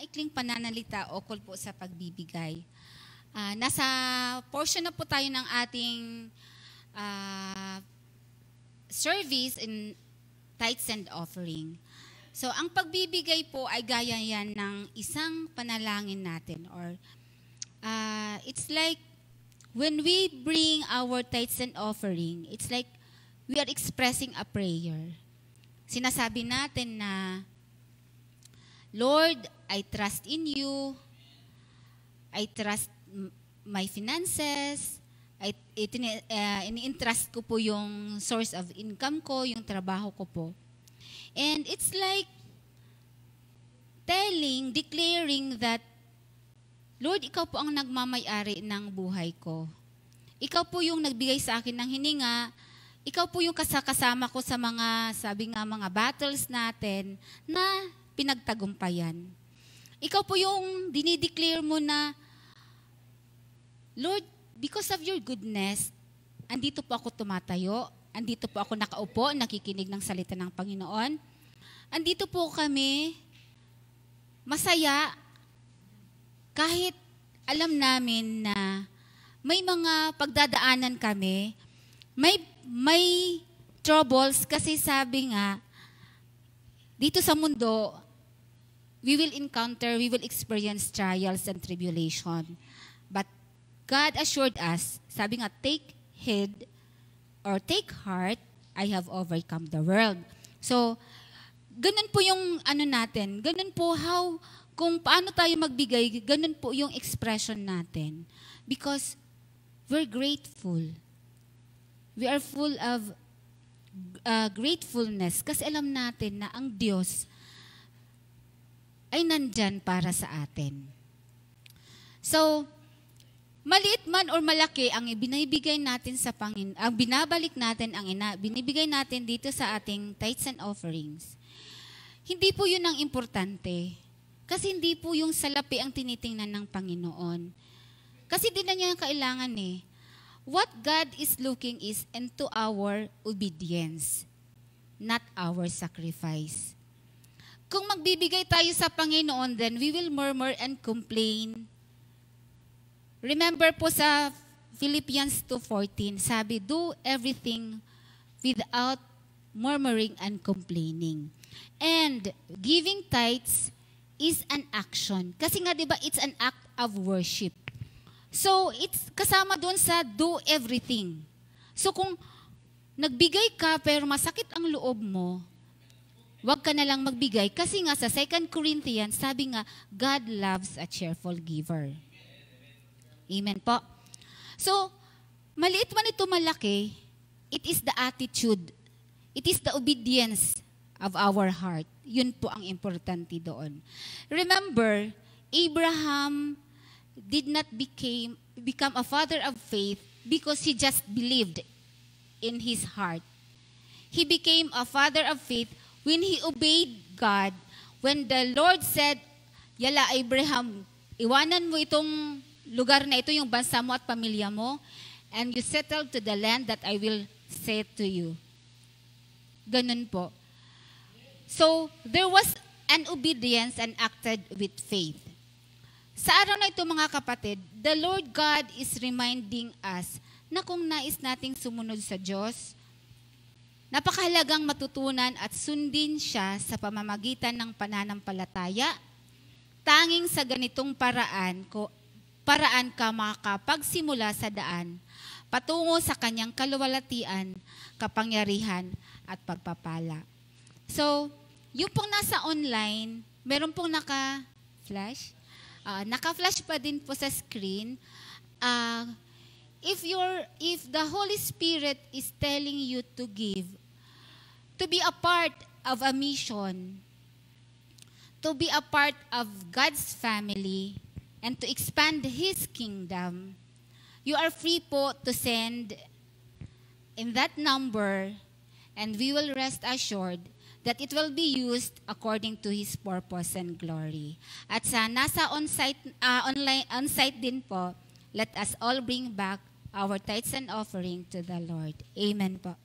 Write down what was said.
maikling pananalita ukol po sa pagbibigay. Nasa portion na po tayo ng ating service in tithes and offering. So, ang pagbibigay po ay gaya yan ng isang panalangin natin. Or, it's like, when we bring our tithes and offering, it's like we are expressing a prayer. Sinasabi natin na, Lord, I trust in you. I trust my finances. Ini-entrust ko po yung source of income ko, yung trabaho ko po. And it's like declaring that, Lord, ikaw po ang nagmamay-ari ng buhay ko. Ikaw po yung nagbigay sa akin ng hininga. Ikaw po yung kasama ko sa mga battles natin na pinagtagumpayan. Ikaw po yung dinideclare mo na, Lord, because of your goodness, andito po ako tumatayo, andito po ako nakaupo, nakikinig ng salita ng Panginoon. Andito po kami, masaya, kahit alam namin na may mga pagdadaanan kami, may troubles kasi sabi nga, dito sa mundo, we will experience trials and tribulation. But God assured us, sabi nga, take heed or take heart, I have overcome the world. So, ganun po yung natin, ganun po kung paano tayo magbigay, ganun po yung expression natin. Because we're grateful. We are full of gratefulness kasi alam natin na ang Diyos ay nandyan para sa atin. So, maliit man or malaki ang ibinibigay natin sa Panginoon, ang binabalik natin, binibigay natin dito sa ating tithes and offerings. Hindi po yun ang importante. Kasi hindi po yung salapi ang tinitingnan ng Panginoon. Kasi di na niya kailangan eh. What God is looking is into our obedience, not our sacrifice. Kung magbibigay tayo sa Panginoon, then we will murmur and complain. Remember po sa Philippians 2:14, sabi, do everything without murmuring and complaining. And giving tithes is an action. Kasi nga 'di ba, it's an act of worship. So, it's kasama doon sa do everything. So, kung nagbigay ka pero masakit ang loob mo, wag ka na lang magbigay. Kasi nga sa 2 Corinthians, sabi nga, God loves a cheerful giver. Amen po. So, maliit man ito malaki, it is the attitude. It is the obedience of our heart. Yun po ang importante doon. Remember, Abraham did not become a father of faith because he just believed in his heart. He became a father of faith when he obeyed God. When the Lord said, Yala Abraham, iwanan mo itong lugar na ito, yung bansa mo at pamilya mo, and you settle to the land that I will say to you. Ganun po. So, there was an obedience and acted with faith. Sa araw na ito mga kapatid, the Lord God is reminding us na kung nais nating sumunod sa Diyos, napakahalagang matutunan at sundin siya sa pamamagitan ng pananampalataya. Tanging sa ganitong paraan ka makakapagsimula sa daan patungo sa kanyang kaluwalhatian, kapangyarihan at pagpapala. So, yung pong nasa online, meron pong naka-flash. Naka-flash pa din po sa screen. If the Holy Spirit is telling you to give, to be a part of a mission, to be a part of God's family, and to expand His kingdom, you are free po to send in that number, and we will rest assured that it will be used according to His purpose and glory. At sa nasa on-site din po, let us all bring back our tithes and offering to the Lord. Amen po.